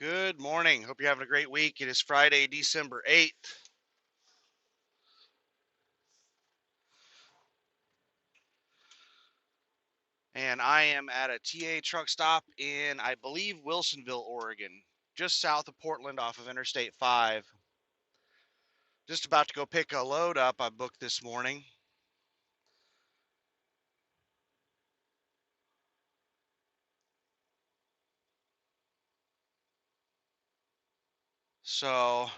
Good morning. Hope you're having a great week. It is Friday, December 8th, and I am at a TA truck stop in, I believe, Wilsonville, Oregon, just south of Portland off of Interstate 5. Just about to go pick a load up I booked this morning. So,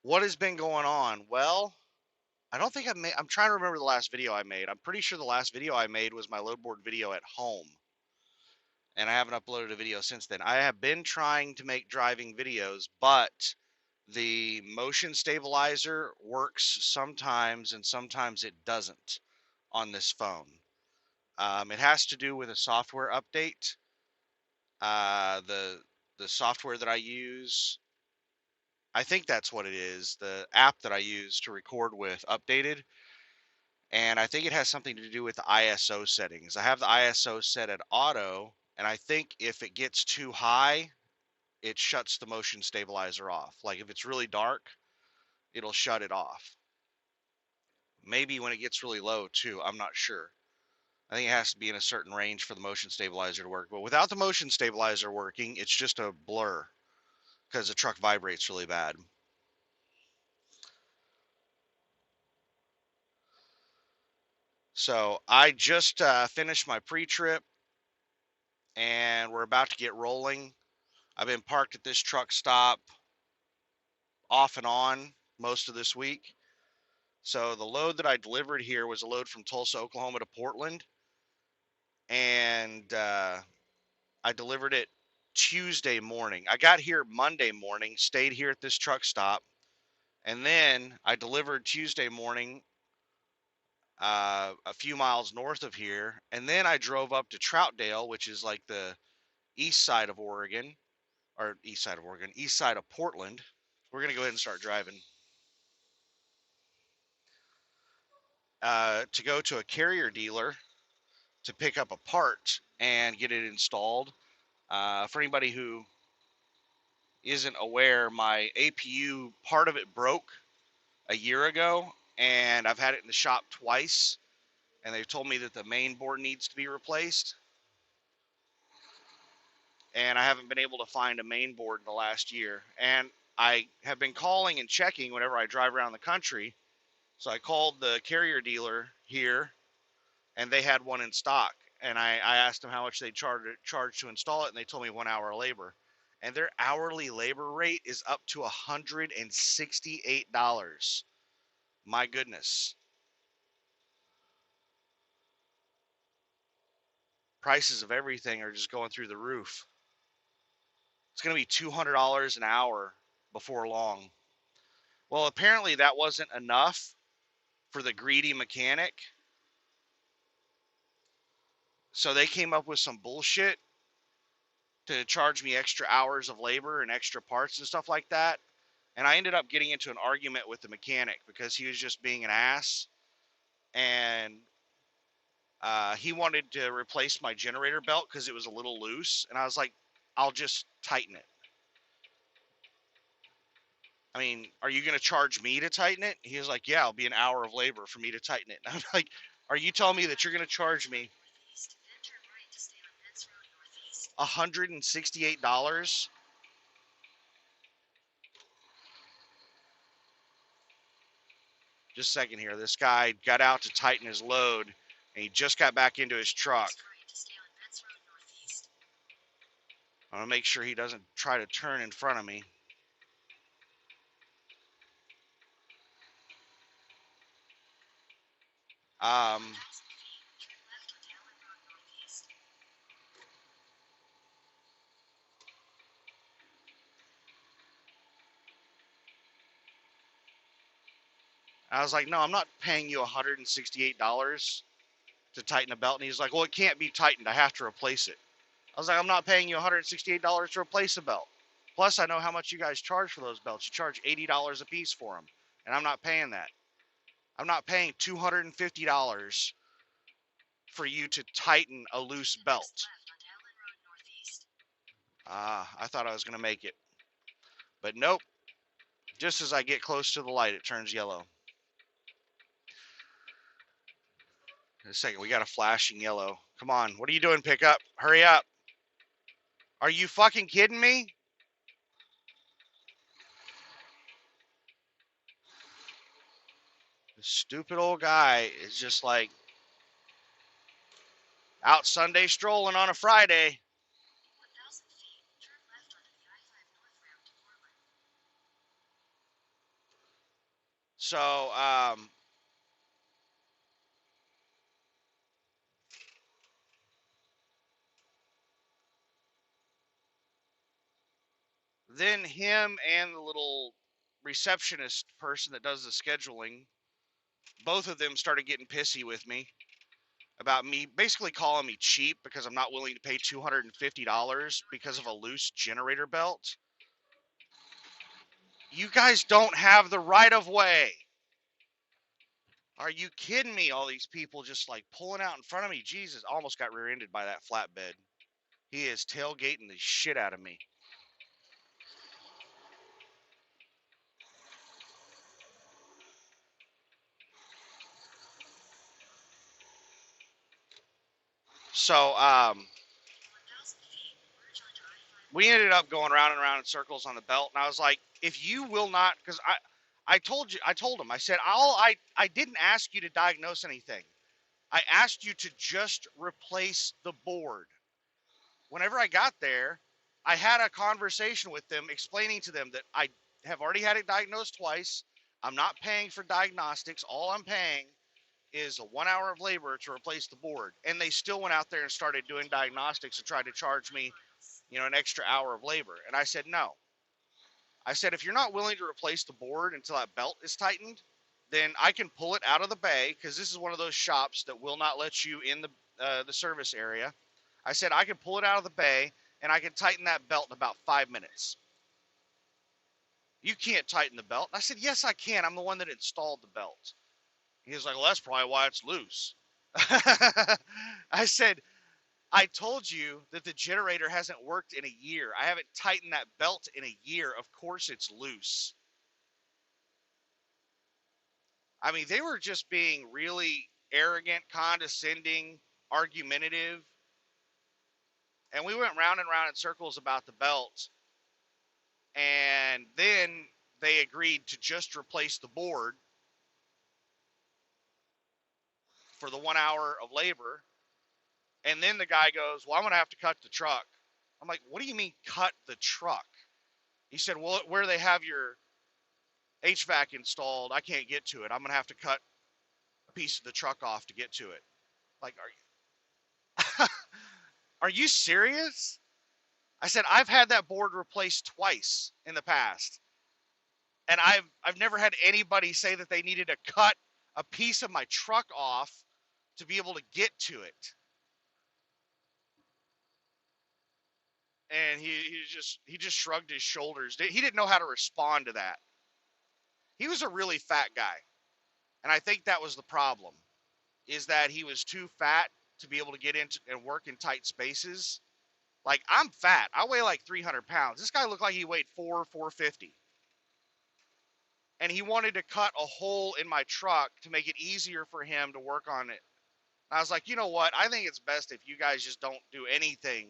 what has been going on? Well, I don't think I'm trying to remember the last video I made. I'm pretty sure the last video I made was my load board video at home, and I haven't uploaded a video since then. I have been trying to make driving videos, but the motion stabilizer works sometimes and sometimes it doesn't on this phone. It has to do with a software update. The software that I use, I think that's what it is. The app that I use to record with updated, and I think it has something to do with the ISO settings. I have the ISO set at auto, and I think if it gets too high, it shuts the motion stabilizer off. Like if it's really dark, it'll shut it off. Maybe when it gets really low too, I'm not sure. I think it has to be in a certain range for the motion stabilizer to work. But without the motion stabilizer working, it's just a blur because the truck vibrates really bad. So I just finished my pre-trip and we're about to get rolling. I've been parked at this truck stop off and on most of this week. So the load that I delivered here was a load from Tulsa, Oklahoma to Portland. And I delivered it Tuesday morning. I got here Monday morning, stayed here at this truck stop, and then I delivered Tuesday morning a few miles north of here, and then I drove up to Troutdale, which is like the east side of Oregon, or east side of Portland. We're gonna go ahead and start driving to go to a carrier dealer to pick up a part and get it installed. For anybody who isn't aware, my APU, part of it broke a year ago, and I've had it in the shop twice, and they've told me that the main board needs to be replaced, and I haven't been able to find a main board in the last year. And I have been calling and checking whenever I drive around the country. So I called the carrier dealer here, and they had one in stock. And I asked them how much they charge to install it, and they told me 1 hour of labor. And their hourly labor rate is up to $168. My goodness. Prices of everything are just going through the roof. It's going to be $200 an hour before long. Well, apparently that wasn't enough for the greedy mechanic. So they came up with some bullshit to charge me extra hours of labor and extra parts and stuff like that. And I ended up getting into an argument with the mechanic because he was just being an ass. And he wanted to replace my generator belt because it was a little loose. And I was like, I'll just tighten it. I mean, are you going to charge me to tighten it? He was like, yeah, it'll be an hour of labor for me to tighten it. And I'm like, are you telling me that you're going to charge me $168? Just a second here. This guy got out to tighten his load, and he just got back into his truck. I want to make sure he doesn't try to turn in front of me. Um, I was like, no, I'm not paying you $168 to tighten a belt. And he's like, well, it can't be tightened. I have to replace it. I was like, I'm not paying you $168 to replace a belt. Plus, I know how much you guys charge for those belts. You charge $80 a piece for them, and I'm not paying that. I'm not paying $250 for you to tighten a loose belt. I thought I was going to make it. But nope. Just as I get close to the light, it turns yellow. In a second, we got a flashing yellow. Come on. What are you doing, pickup? Hurry up. Are you fucking kidding me? This stupid old guy is just like out Sunday strolling on a Friday. So, then him and the little receptionist person that does the scheduling, both of them started getting pissy with me about me basically calling me cheap because I'm not willing to pay $250 because of a loose generator belt. You guys don't have the right of way. Are you kidding me? All these people just like pulling out in front of me. Jesus, almost got rear-ended by that flatbed. He is tailgating the shit out of me. So, we ended up going around and around in circles on the belt, and I was like, if you will not, because I told him, I said, I didn't ask you to diagnose anything. I asked you to just replace the board. Whenever I got there, I had a conversation with them explaining to them that I have already had it diagnosed twice. I'm not paying for diagnostics. All I'm paying is a 1 hour of labor to replace the board. And they still went out there and started doing diagnostics and tried to charge me, an extra hour of labor. And I said, no. I said, if you're not willing to replace the board until that belt is tightened, then I can pull it out of the bay, because this is one of those shops that will not let you in the service area. I said, I can pull it out of the bay and I can tighten that belt in about 5 minutes. You can't tighten the belt. I said, yes, I can. I'm the one that installed the belt. He was like, well, that's probably why it's loose. I said, I told you that the generator hasn't worked in a year. I haven't tightened that belt in a year. Of course it's loose. I mean, they were just being really arrogant, condescending, argumentative. And we went round and round in circles about the belt. And then they agreed to just replace the board for the 1 hour of labor. And then the guy goes, well, I'm going to have to cut the truck. I'm like, what do you mean cut the truck? He said, well, where they have your HVAC installed, I can't get to it. I'm going to have to cut a piece of the truck off to get to it. Like, are you serious? I said, I've had that board replaced twice in the past. And I've never had anybody say that they needed to cut a piece of my truck off to be able to get to it. And he just shrugged his shoulders. He didn't know how to respond to that. He was a really fat guy. And I think that was the problem, is that he was too fat to be able to get into and work in tight spaces. Like, I'm fat. I weigh like 300 pounds. This guy looked like he weighed 450. And he wanted to cut a hole in my truck to make it easier for him to work on it. And I was like, you know what? I think it's best if you guys just don't do anything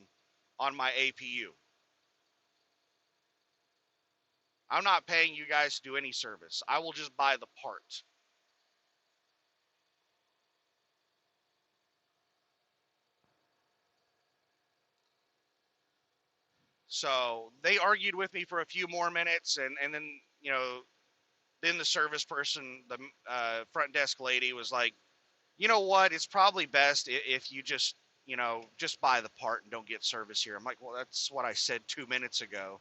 on my APU. I'm not paying you guys to do any service. I will just buy the part. So they argued with me for a few more minutes, and then, then the service person, the front desk lady, was like, you know what? It's probably best if you just, just buy the part and don't get service here. I'm like, well, that's what I said 2 minutes ago.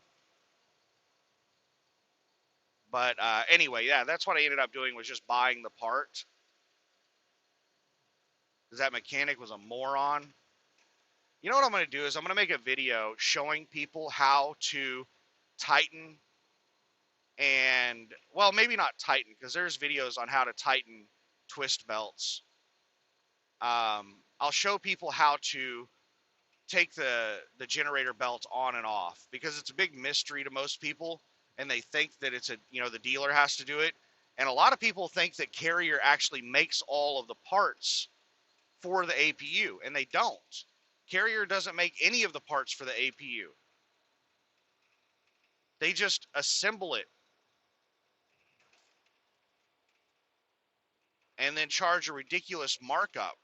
But anyway, yeah, that's what I ended up doing, was just buying the part. Because that mechanic was a moron. You know what I'm going to do is I'm going to make a video showing people how to tighten and, well, maybe not tighten, because there's videos on how to tighten twist belts. I'll show people how to take the generator belt on and off, because it's a big mystery to most people, and they think that it's the dealer has to do it. And a lot of people think that Carrier actually makes all of the parts for the APU, and they don't. Carrier doesn't make any of the parts for the APU. They just assemble it and then charge a ridiculous markup.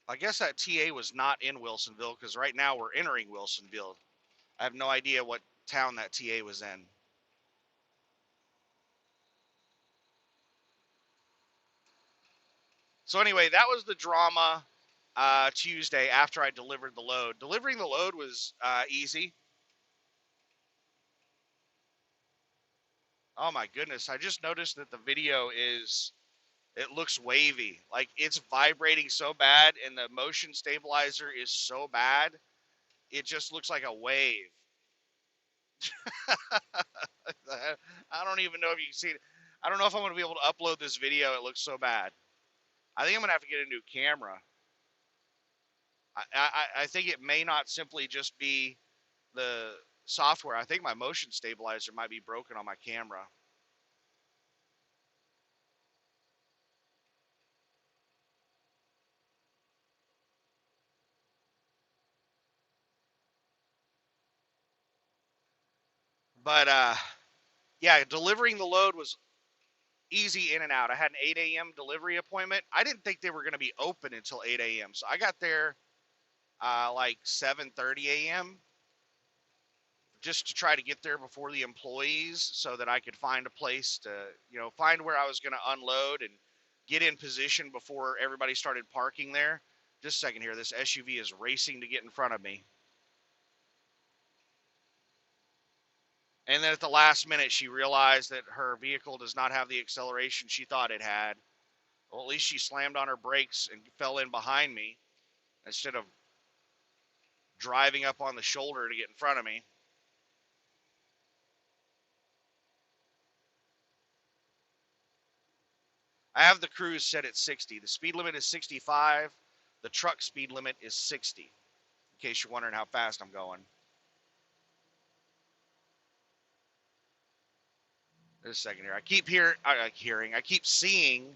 I guess that TA was not in Wilsonville, because right now we're entering Wilsonville. I have no idea what town that TA was in. So anyway, that was the drama Tuesday after I delivered the load. Delivering the load was easy. Oh my goodness, I just noticed that the video it looks wavy. Like, it's vibrating so bad, and the motion stabilizer is so bad, it just looks like a wave. I don't even know if you can see it. I don't know if I'm going to be able to upload this video. It looks so bad. I think I'm going to have to get a new camera. I think it may not simply just be the software. I think my motion stabilizer might be broken on my camera. But yeah, delivering the load was easy in and out. I had an 8 a.m. delivery appointment. I didn't think they were going to be open until 8 a.m. So I got there like 7:30 a.m. just to try to get there before the employees, so that I could find a place to, find where I was going to unload and get in position before everybody started parking there. Just a second here. This SUV is racing to get in front of me. And then at the last minute, she realized that her vehicle does not have the acceleration she thought it had. Well, at least she slammed on her brakes and fell in behind me instead of driving up on the shoulder to get in front of me. I have the cruise set at 60. The speed limit is 65. The truck speed limit is 60. In case you're wondering how fast I'm going. Just a second here. I keep seeing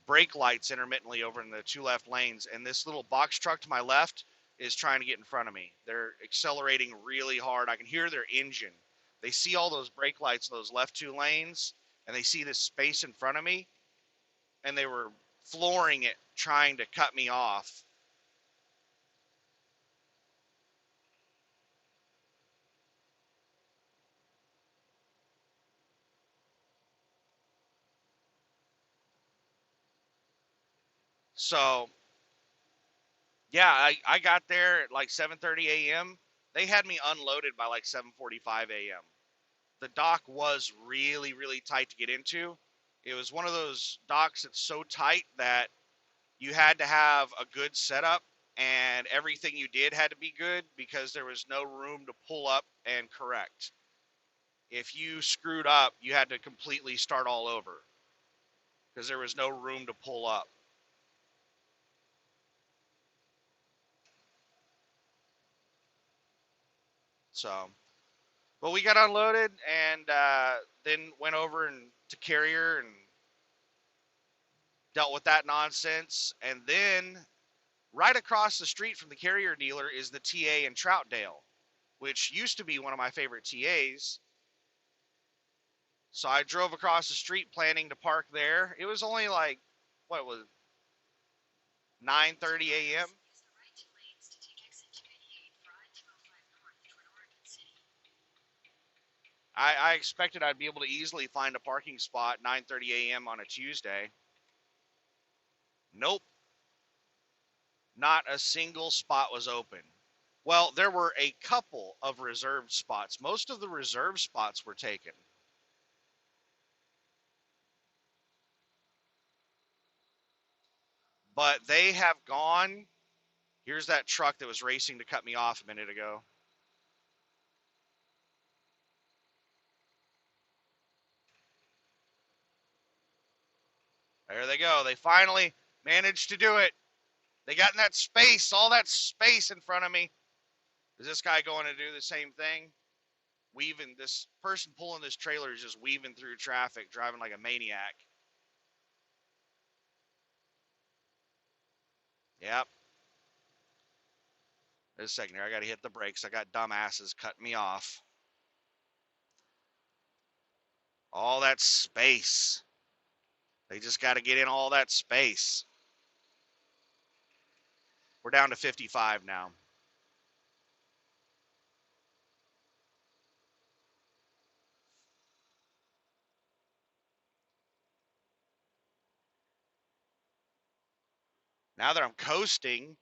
brake lights intermittently over in the two left lanes, and this little box truck to my left is trying to get in front of me. They're accelerating really hard. I can hear their engine. They see all those brake lights in those left two lanes, and they see this space in front of me, and they were flooring it, trying to cut me off. So yeah, I got there at like 7:30 a.m. They had me unloaded by like 7:45 a.m. The dock was really, really tight to get into. It was one of those docks that's so tight that you had to have a good setup, and everything you did had to be good, because there was no room to pull up and correct. If you screwed up, you had to completely start all over, because there was no room to pull up. So, but we got unloaded, and then went over and to Carrier and dealt with that nonsense. And then right across the street from the Carrier dealer is the TA in Troutdale, which used to be one of my favorite TAs. So I drove across the street planning to park there. It was only like, what was it, 9:30 a.m. I expected I'd be able to easily find a parking spot 9:30 a.m. on a Tuesday. Nope, not a single spot was open. Well, there were a couple of reserved spots. Most of the reserved spots were taken. But they have gone. Here's that truck that was racing to cut me off a minute ago. There they go. They finally managed to do it. They got in that space, all that space in front of me. Is this guy going to do the same thing? This person pulling this trailer is just weaving through traffic, driving like a maniac. Yep. This second here, I got to hit the brakes. I got dumbasses cutting me off. All that space. They just got to get in all that space. We're down to 55 now. Now that I'm coasting,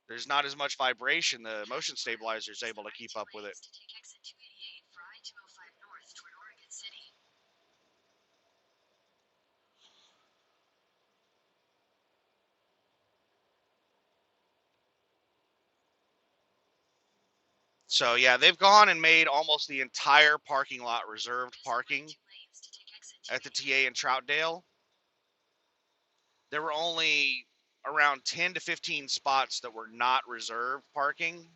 there's not as much vibration. The motion stabilizer is able to keep up with it. So yeah, they've gone and made almost the entire parking lot reserved parking at the TA in Troutdale. There were only around 10 to 15 spots that were not reserved parking.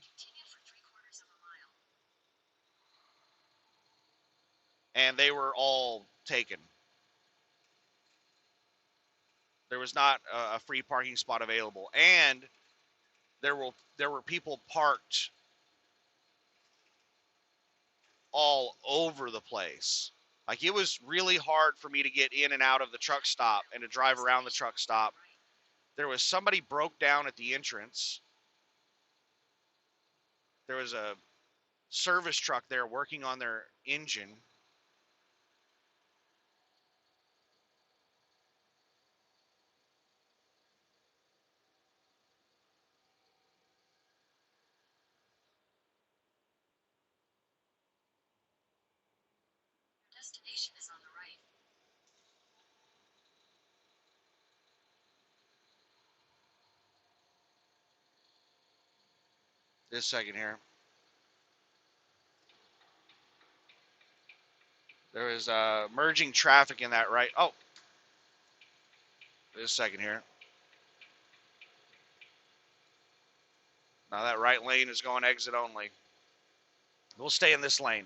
And they were all taken. There was not a free parking spot available. And there were people parked all over the place. Like, it was really hard for me to get in and out of the truck stop and to drive around the truck stop. There was somebody broke down at the entrance. There was a service truck there working on their engine. Destination is on the right. This second here. There was merging traffic in that right. Oh, this second here. Now that right lane is going exit only. We'll stay in this lane.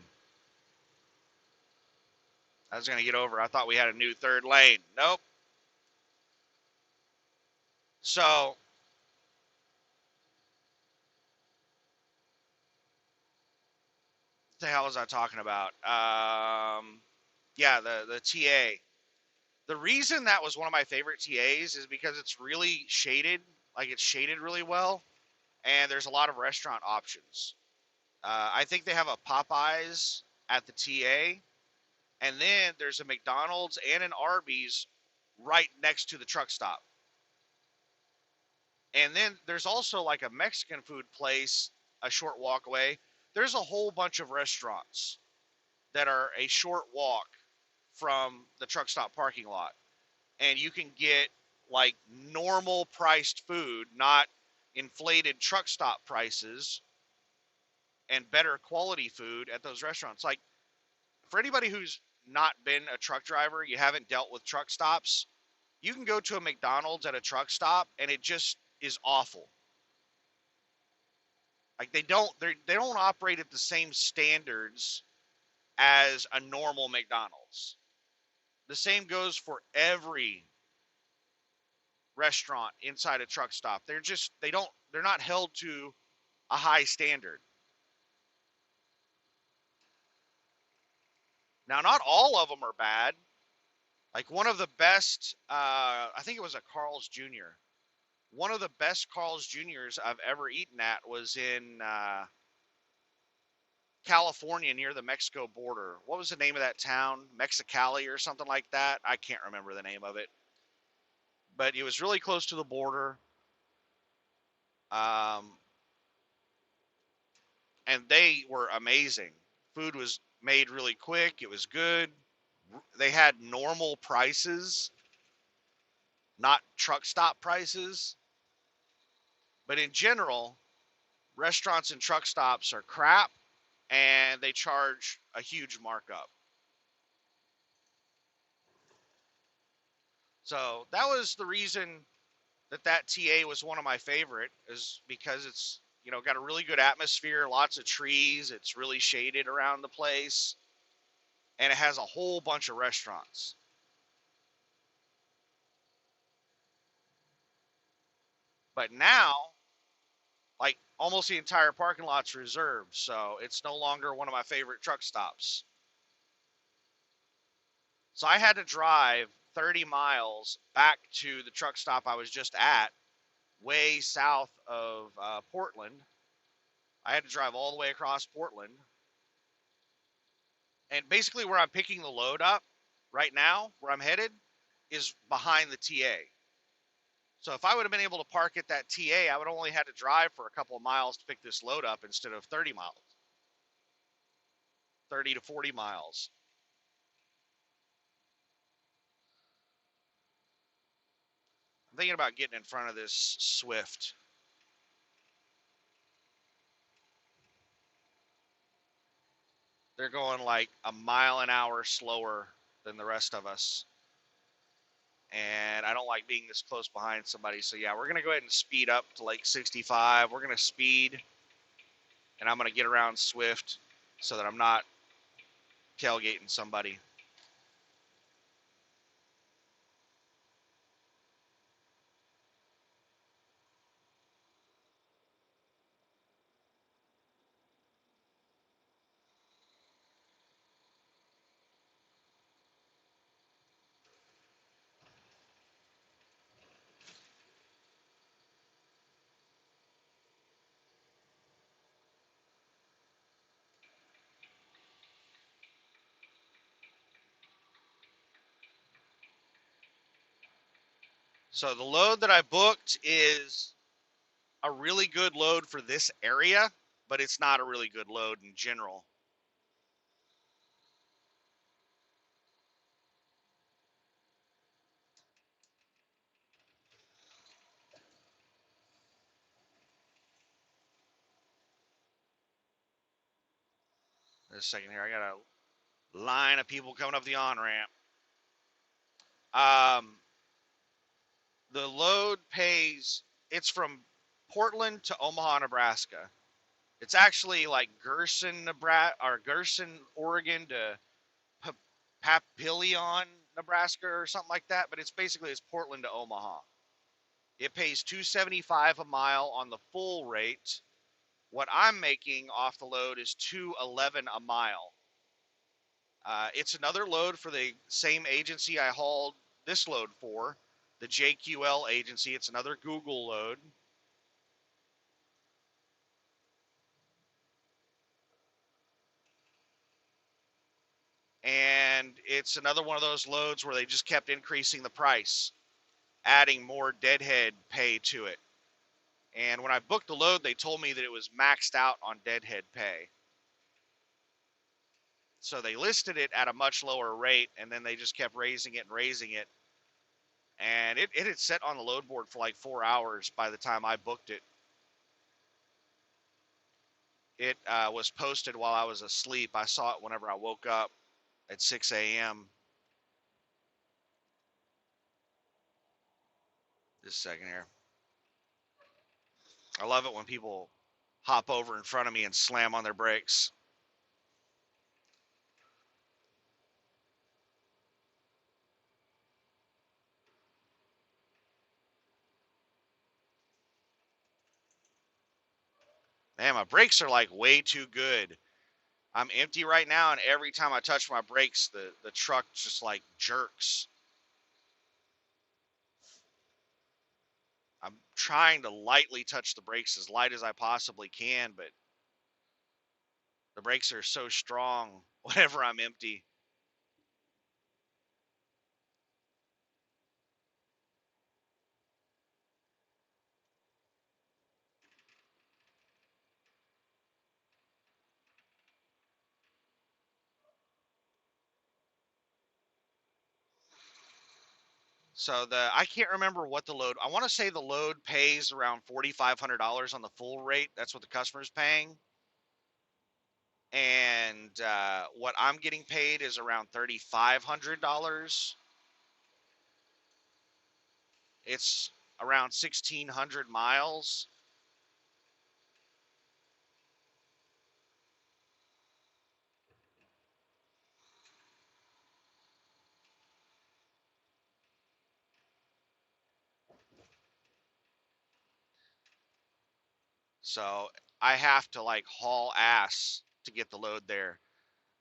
I was going to get over. I thought we had a new third lane. Nope. So, what the hell was I talking about? Yeah, the TA. The reason that was one of my favorite TAs is because it's really shaded. Like, it's shaded really well. And there's a lot of restaurant options. I think they have a Popeyes at the TA. And then there's a McDonald's and an Arby's right next to the truck stop. And then there's also like a Mexican food place a short walk away. There's a whole bunch of restaurants that are a short walk from the truck stop parking lot. And you can get like normal priced food, not inflated truck stop prices, and better quality food at those restaurants. Like, for anybody who's not been a truck driver, you haven't dealt with truck stops, you can go to a McDonald's at a truck stop and it just is awful. Like, they don't operate at the same standards as a normal McDonald's. The same goes for every restaurant inside a truck stop. They're not held to a high standard. Now, not all of them are bad. Like, one of the best, I think it was a Carl's Jr. One of the best Carl's Jr.'s I've ever eaten at was in California near the Mexico border. What was the name of that town? Mexicali or something like that? I can't remember the name of it. But it was really close to the border. Um, and they were amazing. Food was made really quick. It was good. They had normal prices, not truck stop prices. But in general, restaurants and truck stops are crap and they charge a huge markup. So that was the reason that TA was one of my favorite, is because it's, got a really good atmosphere, lots of trees, it's really shaded around the place, and it has a whole bunch of restaurants. But now, like, almost the entire parking lot's reserved, so it's no longer one of my favorite truck stops. So I had to drive 30 miles back to the truck stop I was just at, way south of Portland. I had to drive all the way across Portland. And basically, where I'm picking the load up right now, where I'm headed, is behind the TA. So if I would have been able to park at that TA, I would only had to drive for a couple of miles to pick this load up instead of 30 miles, 30 to 40 miles. I'm thinking about getting in front of this Swift. They're going like a mile an hour slower than the rest of us. And I don't like being this close behind somebody. So yeah, we're going to go ahead and speed up to like 65. We're going to speed, and I'm going to get around Swift so that I'm not tailgating somebody. So the load that I booked is a really good load for this area, but it's not a really good load in general. Just a second here. I got a line of people coming up the on ramp. Um, the load pays, it's from Portland to Omaha, Nebraska. It's actually like Gerson, Nebraska, or Gerson, Oregon to Papillion, Nebraska, or something like that. But it's Portland to Omaha. It pays $2.75 a mile on the full rate. What I'm making off the load is $2.11 a mile. It's another load for the same agency I hauled this load for, the JQL agency. It's another Google load. And it's another one of those loads where they just kept increasing the price, adding more deadhead pay to it. And when I booked the load, they told me that it was maxed out on deadhead pay. So they listed it at a much lower rate, and then they just kept raising it and raising it. And it had set on the load board for like 4 hours by the time I booked it. It was posted while I was asleep. I saw it whenever I woke up at 6 a.m. Just a second here. I love it when people hop over in front of me and slam on their brakes. Man, my brakes are like way too good. I'm empty right now, and every time I touch my brakes, the truck just like jerks. I'm trying to lightly touch the brakes as light as I possibly can, but the brakes are so strong whenever I'm empty. So I can't remember what the load. I want to say the load pays around $4,500 on the full rate. That's what the customer's paying. And what I'm getting paid is around $3,500. It's around 1,600 miles. So I have to like haul ass to get the load there.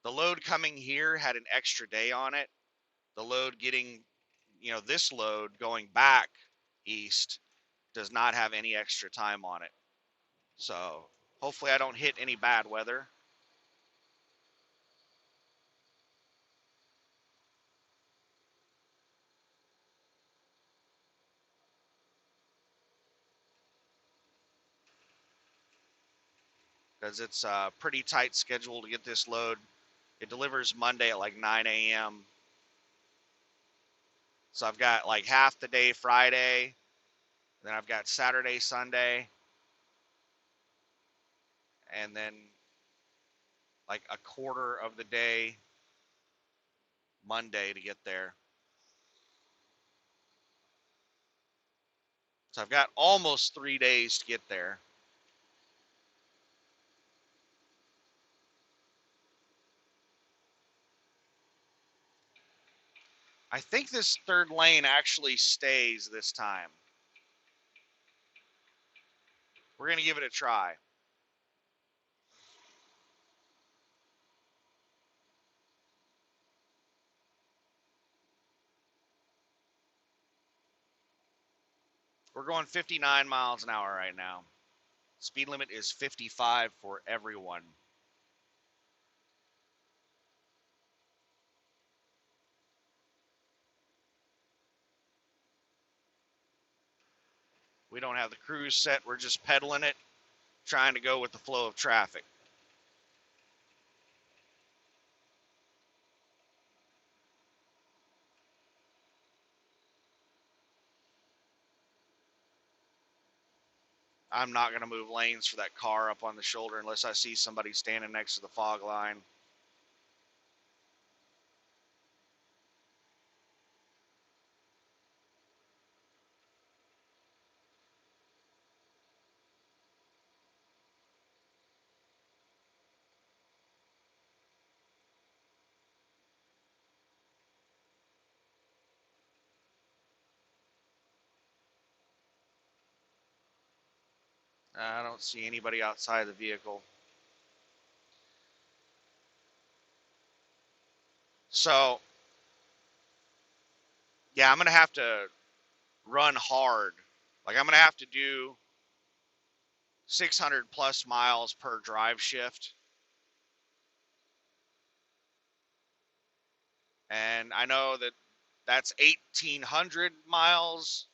The load coming here had an extra day on it. The load getting, this load going back east does not have any extra time on it. So hopefully I don't hit any bad weather. Because it's a pretty tight schedule to get this load. It delivers Monday at like 9 a.m. So I've got like half the day Friday, then I've got Saturday, Sunday, and then like a quarter of the day Monday to get there. So I've got almost 3 days to get there. I think this third lane actually stays this time. We're going to give it a try. We're going 59 miles an hour right now. Speed limit is 55 for everyone. We don't have the cruise set. We're just pedaling it, trying to go with the flow of traffic. I'm not going to move lanes for that car up on the shoulder unless I see somebody standing next to the fog line. I don't see anybody outside the vehicle. So, yeah, I'm going to have to run hard. Like, I'm going to have to do 600 plus miles per drive shift. And I know that that's 1,800 miles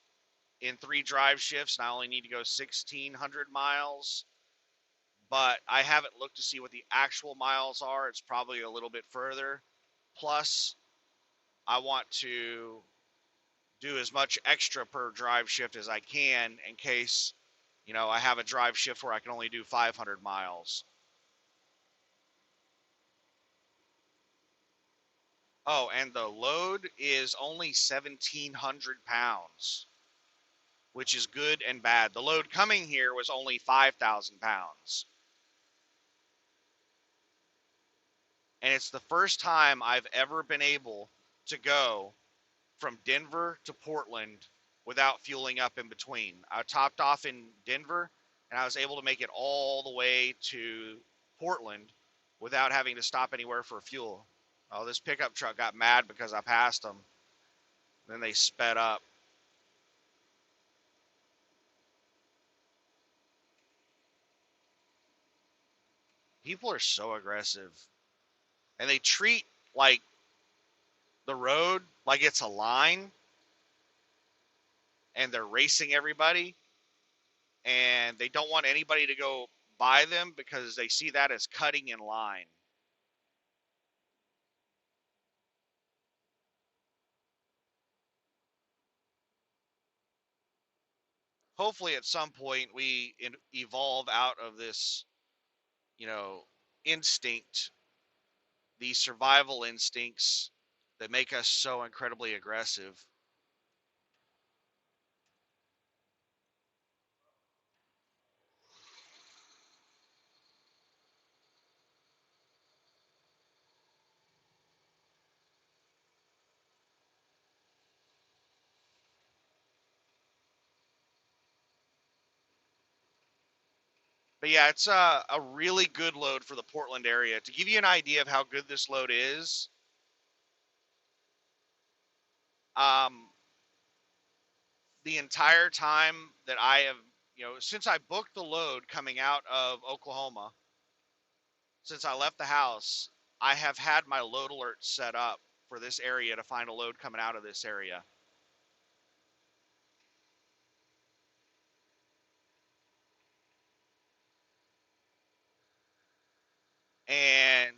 in 3 drive shifts, and I only need to go 1,600 miles. But I haven't looked to see what the actual miles are. It's probably a little bit further. Plus, I want to do as much extra per drive shift as I can in case, I have a drive shift where I can only do 500 miles. Oh, and the load is only 1,700 pounds, which is good and bad. The load coming here was only 5,000 pounds. And it's the first time I've ever been able to go from Denver to Portland without fueling up in between. I topped off in Denver and I was able to make it all the way to Portland without having to stop anywhere for fuel. Oh, this pickup truck got mad because I passed them. Then they sped up. People are so aggressive. And they treat like the road like it's a line and they're racing everybody and they don't want anybody to go by them because they see that as cutting in line. Hopefully at some point we evolve out of this, you know, instinct, these survival instincts that make us so incredibly aggressive. But yeah, it's a really good load for the Portland area. To give you an idea of how good this load is, um, the entire time that I have, since I booked the load coming out of Oklahoma, since I left the house, I have had my load alert set up for this area to find a load coming out of this area. And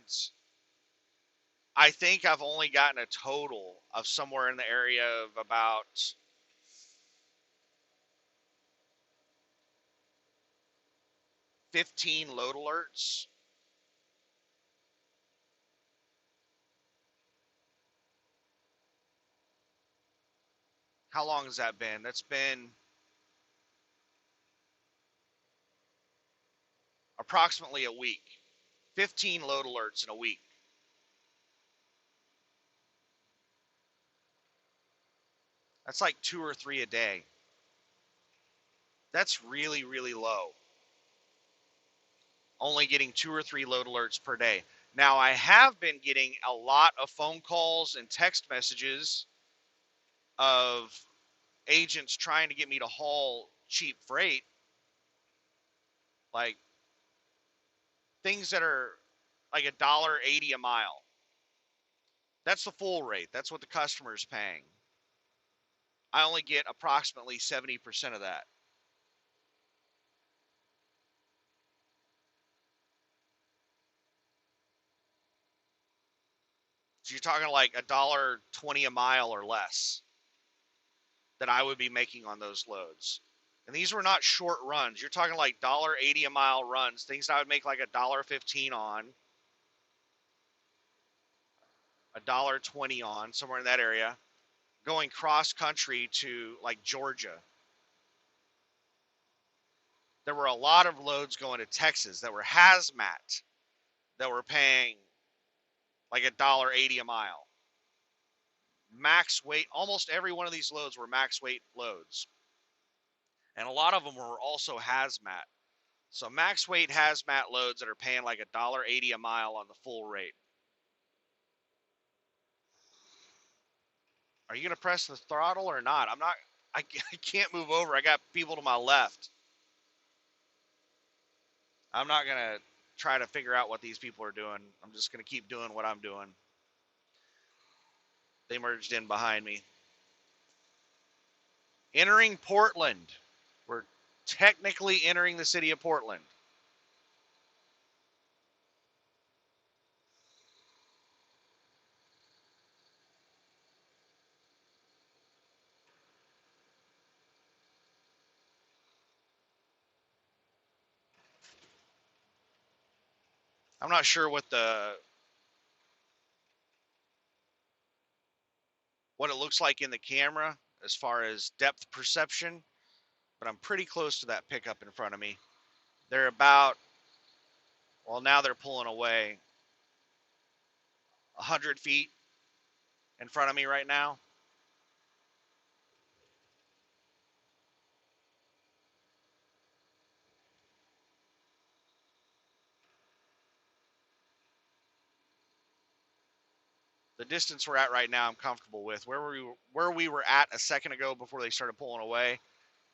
I think I've only gotten a total of somewhere in the area of about 15 load alerts. How long has that been? That's been approximately a week. 15 load alerts in a week. That's like 2 or 3 a day. That's really, really low. Only getting 2 or 3 load alerts per day. Now, I have been getting a lot of phone calls and text messages of agents trying to get me to haul cheap freight, like things that are like $1.80 a mile. That's the full rate. That's what the customer is paying. I only get approximately 70% of that. So you're talking like $1.20 a mile or less that I would be making on those loads. And these were not short runs. You're talking like $1.80 a mile runs, things that I would make like $1.15 on, $1.20 on, somewhere in that area, going cross country to like Georgia. There were a lot of loads going to Texas that were hazmat that were paying like $1.80 a mile. Max weight, almost every one of these loads were max weight loads. And a lot of them were also hazmat. So max weight hazmat loads that are paying like $1.80 a mile on the full rate. Are you going to press the throttle or not? I'm not, I can't move over. I got people to my left. I'm not going to try to figure out what these people are doing. I'm just going to keep doing what I'm doing. They merged in behind me. Entering Portland. We're technically entering the city of Portland. I'm not sure what it looks like in the camera as far as depth perception, but I'm pretty close to that pickup in front of me. They're about, well, now they're pulling away 100 feet in front of me right now. The distance we're at right now, I'm comfortable with. Where we were at a second ago before they started pulling away,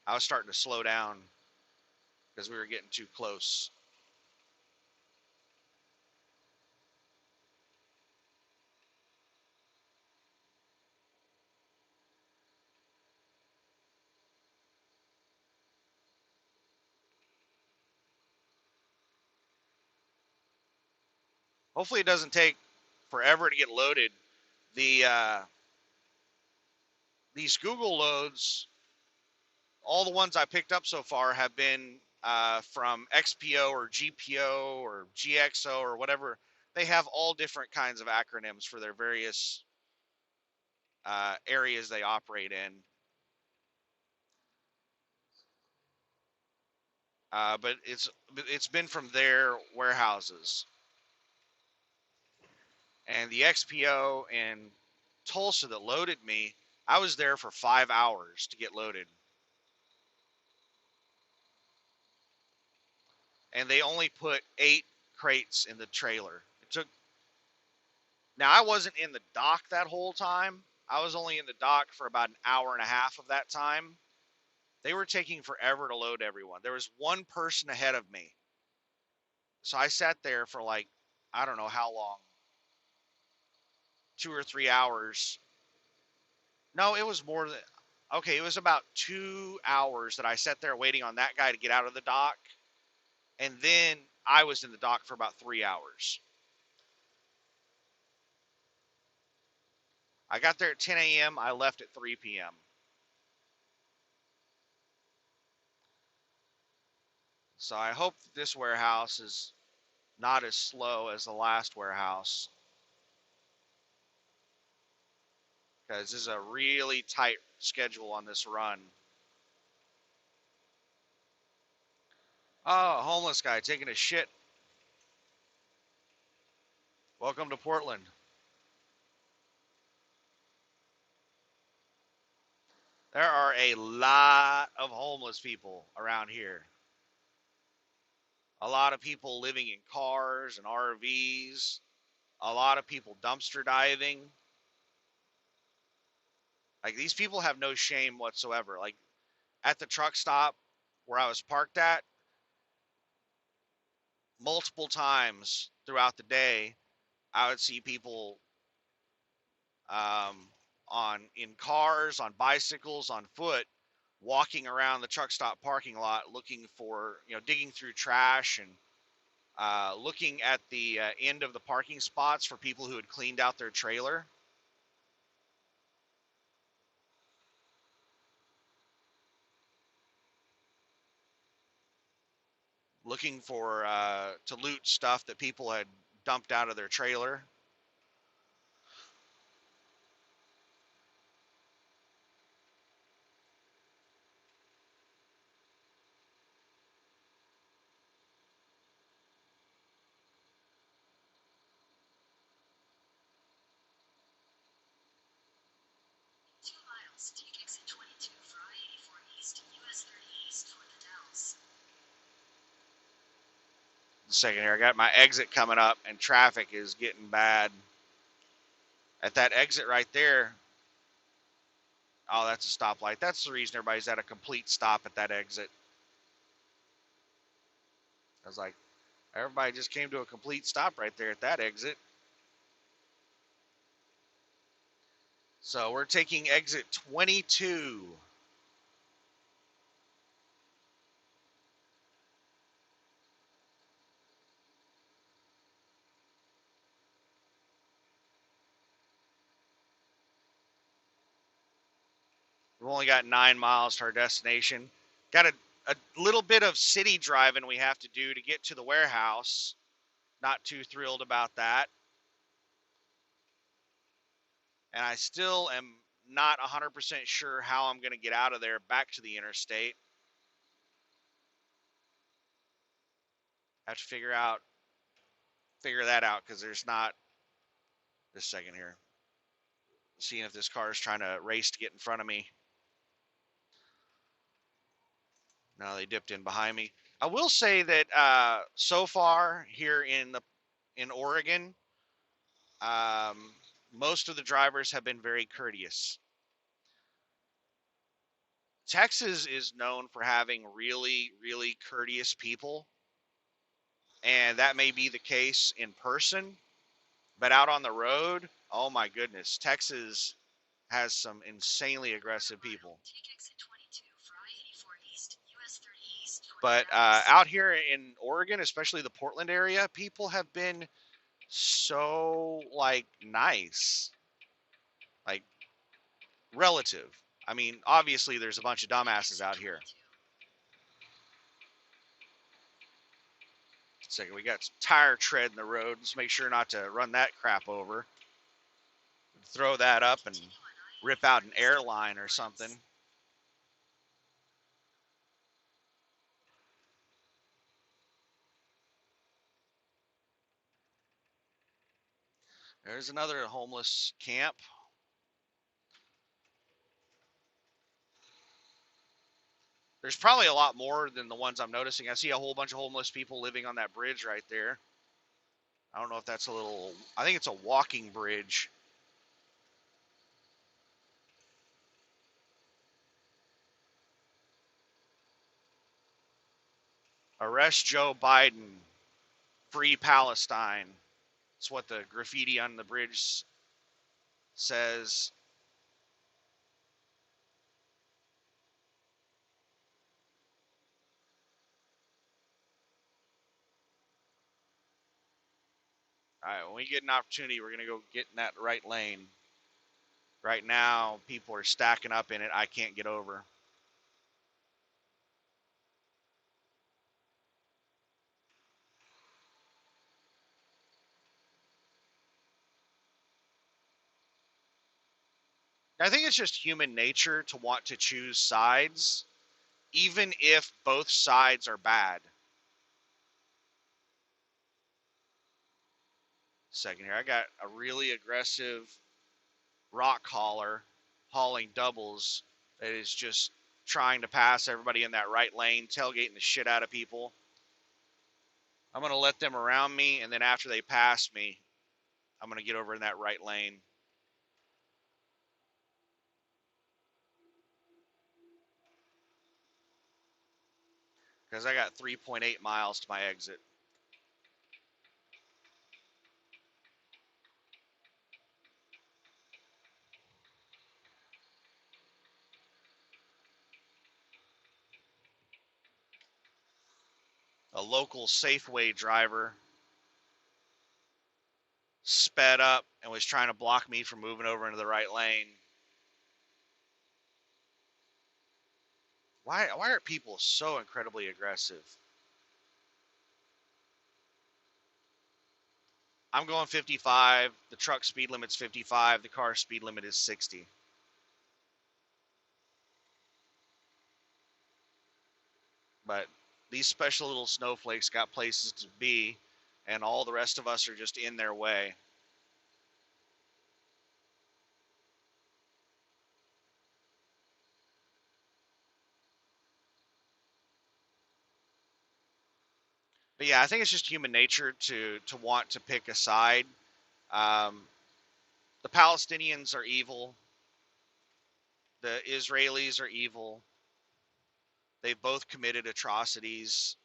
I was starting to slow down because we were getting too close. Hopefully it doesn't take forever to get loaded. These Google loads, all the ones I picked up so far have been from XPO or GPO or GXO or whatever. They have all different kinds of acronyms for their various areas they operate in. But it's been from their warehouses. And the XPO in Tulsa that loaded me, I was there for 5 hours to get loaded. and they only put 8 crates in the trailer. It took. Now I wasn't in the dock that whole time. I was only in the dock for about an hour and a half of that time. They were taking forever to load everyone. There was one person ahead of me. So I sat there for like, I don't know how long, 2 or 3 hours. No, it was more than, okay, it was about 2 hours that I sat there waiting on that guy to get out of the dock. And then I was in the dock for about 3 hours. I got there at 10 a.m. I left at 3 p.m. So I hope that this warehouse is not as slow as the last warehouse, because this is a really tight schedule on this run. Oh, homeless guy taking a shit. Welcome to Portland. There are a lot of homeless people around here. A lot of people living in cars and RVs. A lot of people dumpster diving. Like, these people have no shame whatsoever. Like, at the truck stop where I was parked at, multiple times throughout the day, I would see people um, in cars, on bicycles, on foot, walking around the truck stop parking lot, looking for, digging through trash and looking at the end of the parking spots for people who had cleaned out their trailer. Looking for to loot stuff that people had dumped out of their trailer. Second here, I got my exit coming up, and traffic is getting bad. At that exit right there, oh, that's a stoplight. That's the reason everybody's at a complete stop at that exit. I was like, everybody just came to a complete stop right there at that exit. So we're taking exit 22. We've only got 9 miles to our destination. Got a little bit of city driving we have to do to get to the warehouse. Not too thrilled about that. And I still am not 100% sure how I'm going to get out of there back to the interstate. I have to figure that out, because there's not. This second here, seeing if this car is trying to race to get in front of me. No, they dipped in behind me. I will say that so far here in Oregon, most of the drivers have been very courteous. Texas is known for having really, really courteous people, and that may be the case in person, but out on the road, oh my goodness, Texas has some insanely aggressive people. But out here in Oregon, especially the Portland area, people have been so, like, nice, like, relative. I mean, obviously there's a bunch of dumbasses out here. Second, we got some tire tread in the road. Let's make sure not to run that crap over. Throw that up and rip out an airline or something. There's another homeless camp. There's probably a lot more than the ones I'm noticing. I see a whole bunch of homeless people living on that bridge right there. I don't know if that's a little, I think it's a walking bridge. Arrest Joe Biden, free Palestine. That's what the graffiti on the bridge says. All right, when we get an opportunity, we're going to go get in that right lane. Right now, people are stacking up in it. I can't get over. I think it's just human nature to want to choose sides, even if both sides are bad. Second here, I got a really aggressive rock hauler hauling doubles that is just trying to pass everybody in that right lane, tailgating the shit out of people. I'm going to let them around me, and then after they pass me, I'm going to get over in that right lane. Because I got 3.8 miles to my exit. A local Safeway driver sped up and was trying to block me from moving over into the right lane. Why are people so incredibly aggressive? I'm going 55. The truck speed limit's 55. The car speed limit is 60. But these special little snowflakes got places to be, and all the rest of us are just in their way. But yeah, I think it's just human nature to want to pick a side. Um, the Palestinians are evil. The Israelis are evil. They both committed atrocities,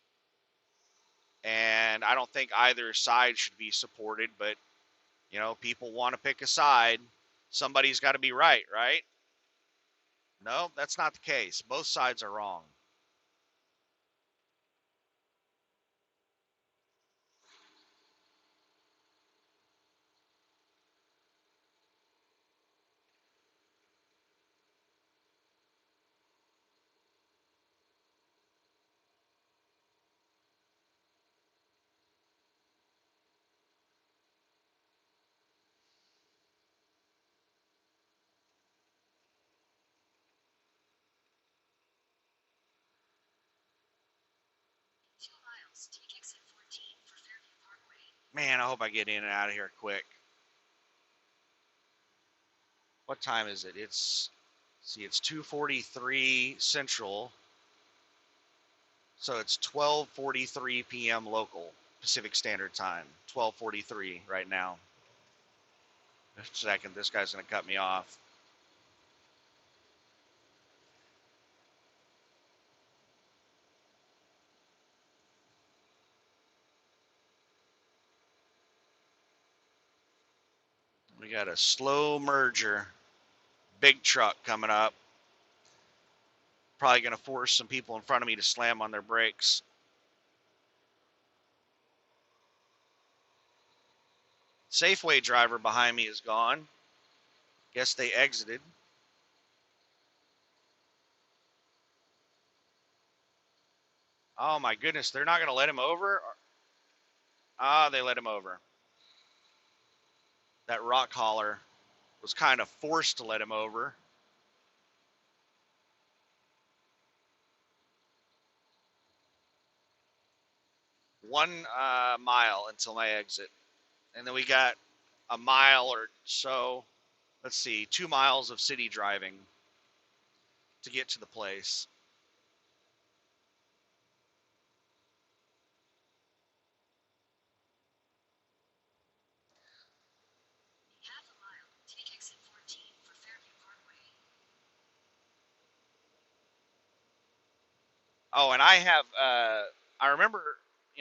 and I don't think either side should be supported. But you know, people want to pick a side. Somebody's got to be right, right? No, that's not the case. Both sides are wrong. Man, I hope I get in and out of here quick. What time is it? It's 2:43 Central. So it's 12:43 p.m. local Pacific Standard Time. 12:43 right now. In a second, this guy's going to cut me off. We got a slow merger. Big truck coming up. Probably going to force some people in front of me to slam on their brakes. Safeway driver behind me is gone. Guess they exited. Oh my goodness, they're not going to let him over? Ah, they let him over. That rock hauler was kind of forced to let him over. One mile until my exit. And then we got a mile or so, let's see, 2 miles of city driving to get to the place. Oh, and I have, I remember,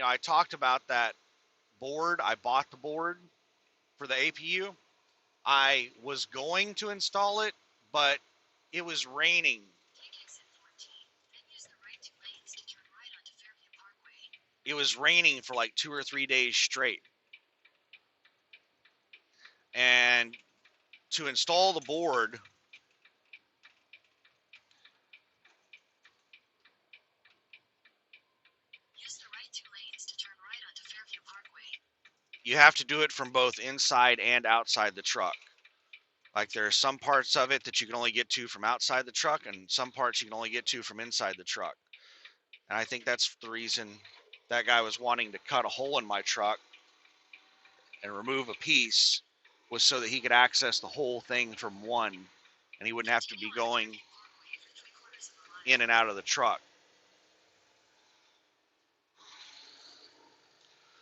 I talked about that board. I bought the board for the APU. I was going to install it, but it was raining. It was raining for like 2 or 3 days straight. And to install the board, you have to do it from both inside and outside the truck. Like there are some parts of it that you can only get to from outside the truck, and some parts you can only get to from inside the truck. And I think that's the reason that guy was wanting to cut a hole in my truck and remove a piece, was so that he could access the whole thing from one, and he wouldn't have to be going in and out of the truck.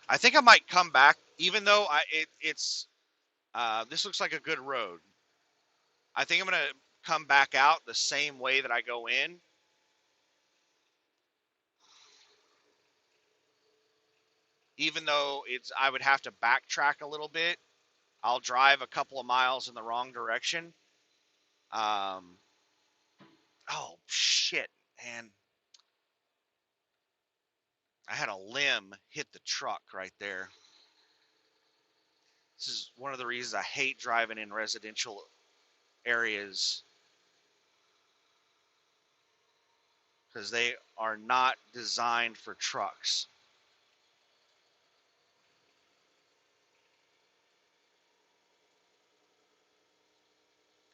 I think I might come back, even though it's this looks like a good road. I think I'm gonna come back out the same way that I go in. Even though I would have to backtrack a little bit. I'll drive a couple of miles in the wrong direction. Oh shit, man! I had a limb hit the truck right there. This is one of the reasons I hate driving in residential areas, because they are not designed for trucks.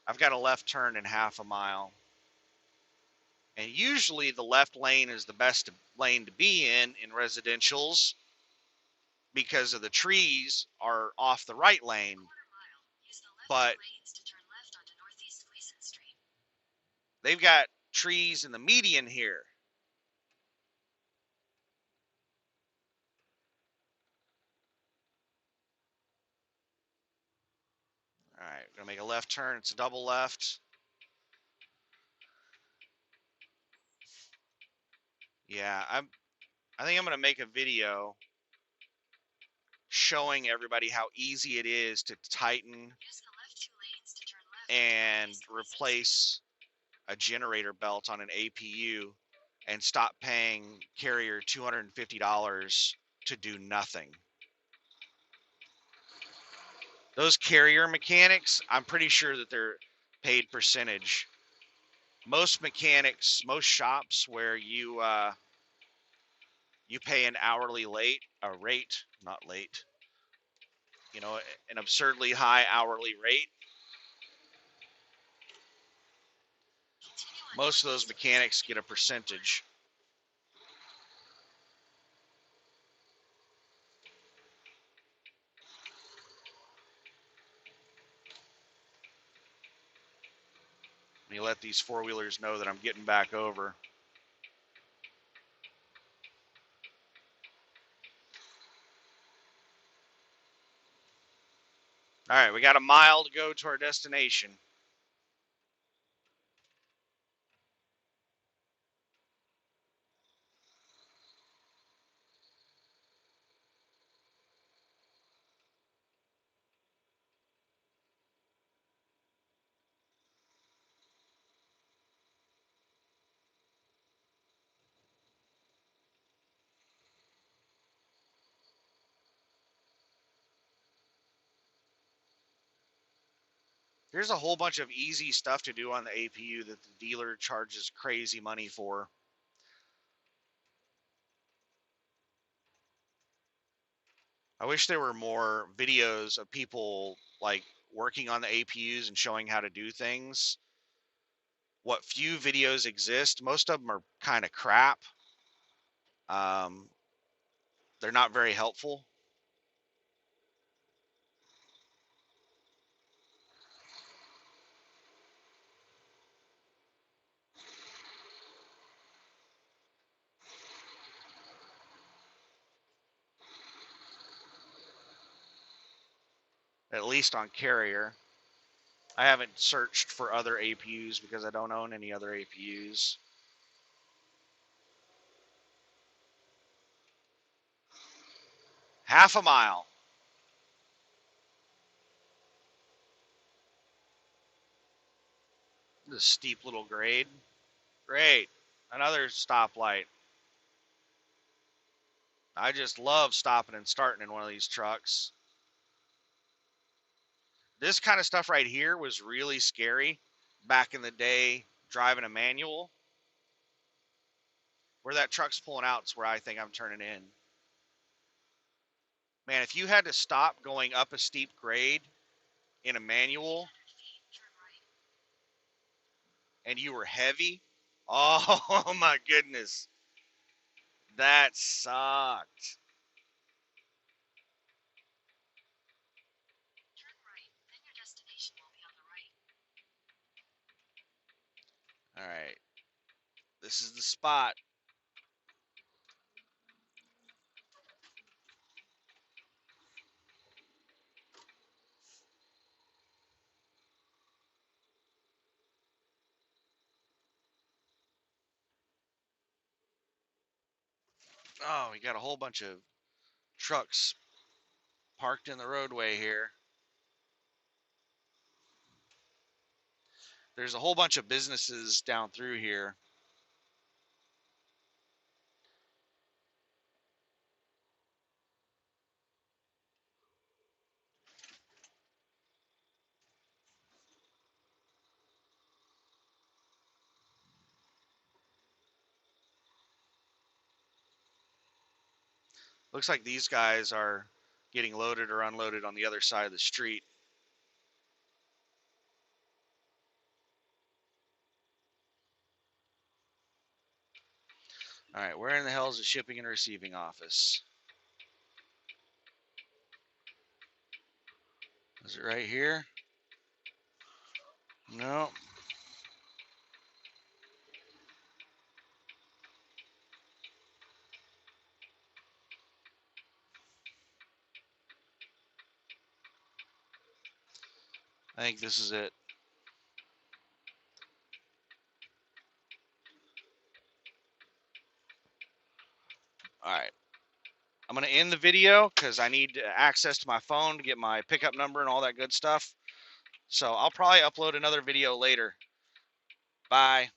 I've got a left turn in half a mile. And usually the left lane is the best lane to be in residentials, because of the trees are off the right lane. But they've got trees in the median here. All right, gonna make a left turn. It's a double left. Yeah, I think I'm gonna make a video showing everybody how easy it is to tighten and replace a generator belt on an APU and stop paying Carrier $250 to do nothing. Those Carrier mechanics, I'm pretty sure that they're paid percentage. Most mechanics, most shops where you pay an hourly rate, not late, an absurdly high hourly rate. Most of those mechanics get a percentage. Let me let these four-wheelers know that I'm getting back over. All right, we got a mile to go to our destination. There's a whole bunch of easy stuff to do on the APU that the dealer charges crazy money for. I wish there were more videos of people like working on the APUs and showing how to do things. What few videos exist, most of them are kind of crap. Um, they're not very helpful. At least on Carrier. I haven't searched for other APUs because I don't own any other APUs. Half a mile. This steep little grade. Great. Another stoplight. I just love stopping and starting in one of these trucks. This kind of stuff right here was really scary back in the day driving a manual. Where that truck's pulling out is where I think I'm turning in. Man, if you had to stop going up a steep grade in a manual and you were heavy, oh my goodness, that sucked. All right, this is the spot. Oh, we got a whole bunch of trucks parked in the roadway here. There's a whole bunch of businesses down through here. Looks like these guys are getting loaded or unloaded on the other side of the street. All right, where in the hell is the shipping and receiving office? Is it right here? No. I think this is it. All right. I'm going to end the video because I need access to my phone to get my pickup number and all that good stuff. So I'll probably upload another video later. Bye.